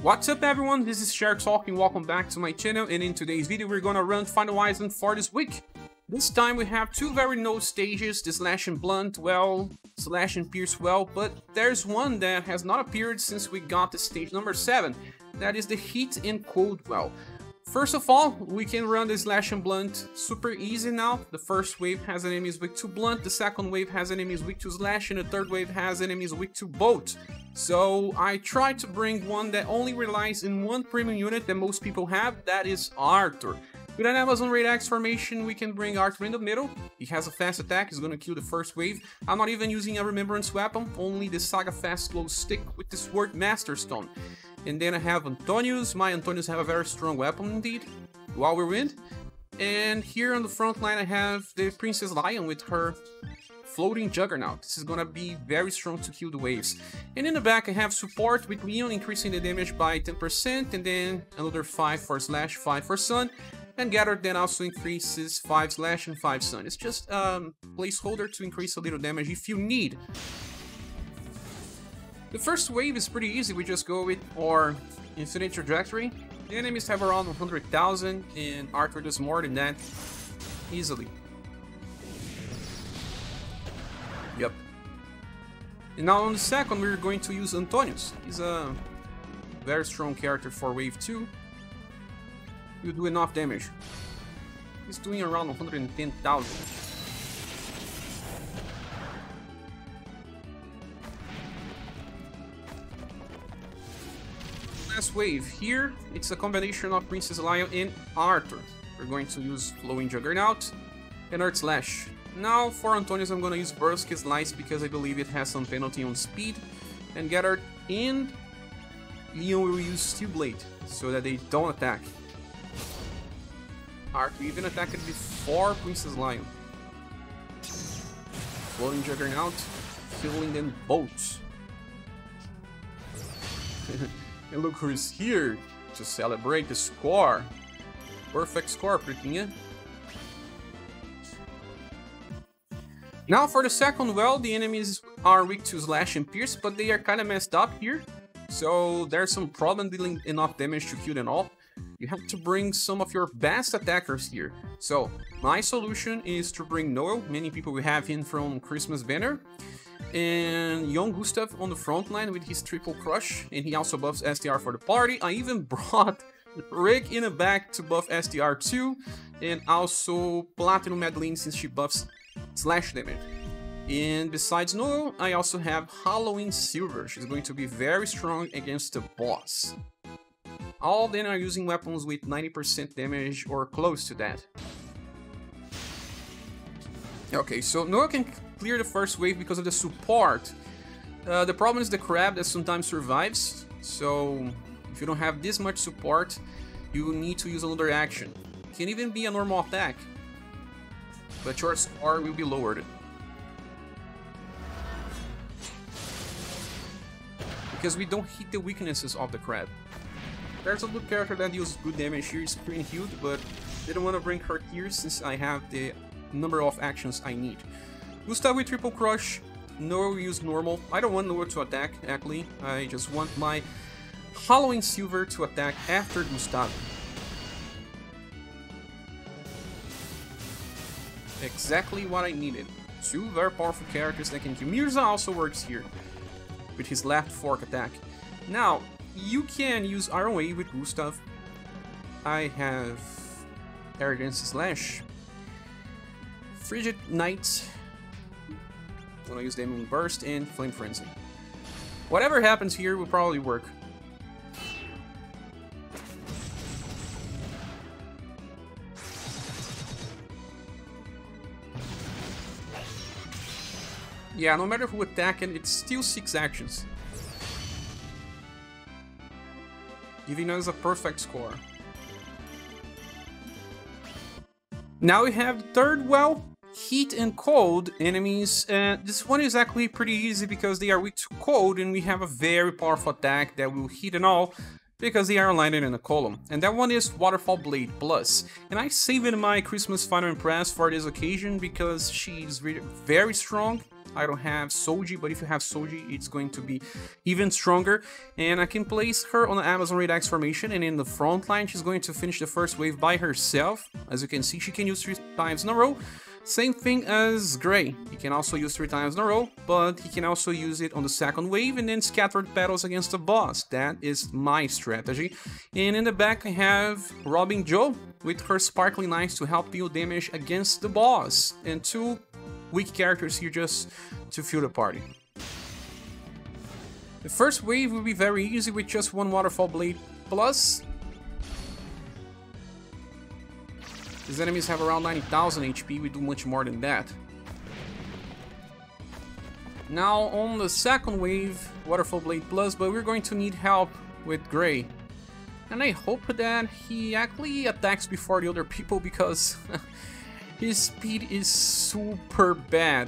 What's up everyone, this is ScherBR talking, welcome back to my channel, and in today's video we're gonna run Final Island for this week. This time we have two very no stages, the Slash and Blunt well, Slash and Pierce well, but there's one that has not appeared since we got to stage number 7, that is the Heat and Cold well. First of all, we can run the Slash and Blunt super easy now. The first wave has enemies weak to Blunt, the second wave has enemies weak to Slash, and the third wave has enemies weak to both. So I tried to bring one that only relies in one premium unit that most people have, that is Arthur. With an Amazon Raid X formation, we can bring Arthur in the middle. He has a fast attack, he's gonna kill the first wave. I'm not even using a Remembrance weapon, only the SaGa fast glow stick with the Sword Master Stone. And then I have Antonius. My Antonius have a very strong weapon indeed, Whirlwind. And here on the front line I have the Princess Lion with her Floating Juggernaut. This is gonna be very strong to kill the waves. And in the back I have support with Leon increasing the damage by 10%, and then another 5 for Slash, 5 for Sun. And Gather then also increases 5 Slash and 5 Sun. It's just a placeholder to increase a little damage if you need. The first wave is pretty easy, we just go with our Infinite Trajectory. The enemies have around 100,000 and Arthur does more than that easily. Yep. And now on the second we're going to use Antonius. He's a very strong character for wave 2. He'll do enough damage. He's doing around 110,000. Last wave here, it's a combination of Princess Lion and Arthur. We're going to use Flowing Juggernaut and Earth Slash. Now for Antonius I'm gonna use Brusque Slice because I believe it has some penalty on speed, and Gather and Leon will use Steel Blade so that they don't attack. Arthur even attacked before Princess Lion. Floating Juggernaut, killing them both. And look who's here to celebrate the score. Perfect score, Pritinha. Now for the second well, the enemies are weak to Slash and Pierce, but they are kind of messed up here. So there's some problem dealing enough damage to kill them all. You have to bring some of your best attackers here. So my solution is to bring Noel. Many people will have him from Christmas Banner. And young Gustave on the front line with his triple crush, and he also buffs STR for the party. I even brought Rick in the back to buff STR too, and also Platinum Madeleine since she buffs slash damage. And besides Noel, I also have Halloween Silver. She's going to be very strong against the boss. All of them are using weapons with 90% damage or close to that. Okay, so Noel can clear the first wave because of the support. The problem is the crab that sometimes survives, so if you don't have this much support, you need to use another action. It can even be a normal attack, but your score will be lowered. Because we don't hit the weaknesses of the crab. There's a good character that deals good damage here, is Screen Healed, but I don't want to bring her here since I have the number of actions I need. Gustave with Triple Crush, Noel will use normal. I don't want Noel to attack, actually. I just want my Halloween Silver to attack after Gustave. Exactly what I needed. Two very powerful characters that can kill. Mirza also works here with his left fork attack. Now, you can use Iron Way with Gustave. I have Arrogance Slash, Frigid Knight. I'm gonna use Demon Burst and Flame Frenzy. Whatever happens here will probably work. Yeah, no matter who attacks, it's still 6 actions. Giving us a perfect score. Now we have the third well. Heat and Cold enemies. This one is actually pretty easy because they are weak to cold, and we have a very powerful attack that will hit and all because they are aligned in a column. And that one is Waterfall Blade Plus. And I saved my Christmas Final Empress for this occasion because she's really very strong. I don't have Soji, but if you have Soji, it's going to be even stronger. And I can place her on the Amazon Raid X formation, and in the front line, she's going to finish the first wave by herself. As you can see, she can use 3 times in a row. Same thing as Gray. He can also use 3 times in a row, but he can also use it on the second wave and then scattered petals against the boss. That is my strategy. And in the back I have Robin Joe with her Sparkling Knives to help deal damage against the boss. And 2 weak characters here just to fuel the party. The first wave will be very easy with just 1 Waterfall Blade plus. These enemies have around 90,000 HP, we do much more than that. Now on the second wave, Waterfall Blade Plus, but we're going to need help with Gray. And I hope that he actually attacks before the other people, because his speed is super bad.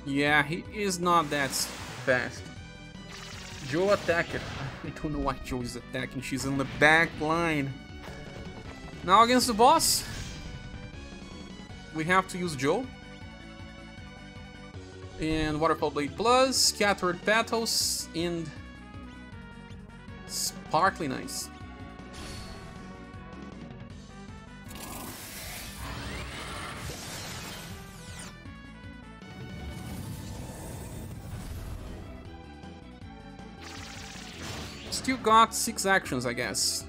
Yeah, he is not that fast. Joe attacker. I don't know why Joe is attacking. She's in the back line. Now against the boss, we have to use Joe. And Waterfall Blade Plus, Scattered Petals, and Sparkling Knives. Still got 6 actions, I guess.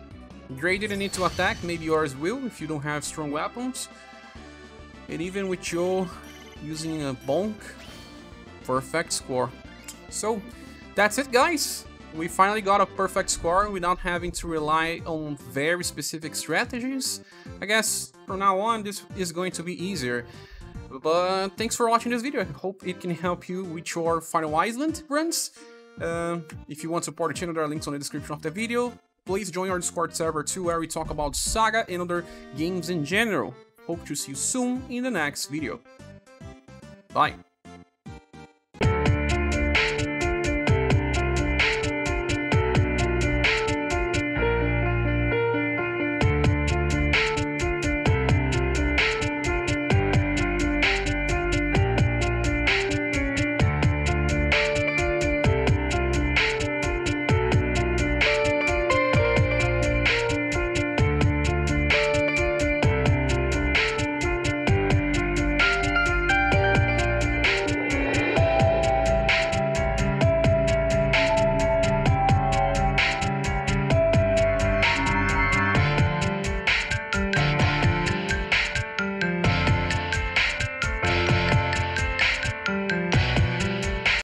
Gray didn't need to attack, maybe yours will if you don't have strong weapons. And even with Joe using a bonk for effect score. So that's it, guys. We finally got a perfect score without having to rely on very specific strategies. I guess from now on this is going to be easier. But thanks for watching this video. I hope it can help you with your Final Island runs. If you want to support the channel, there are links on the description of the video. Please join our Discord server too, where we talk about SaGa and other games in general. Hope to see you soon in the next video. Bye!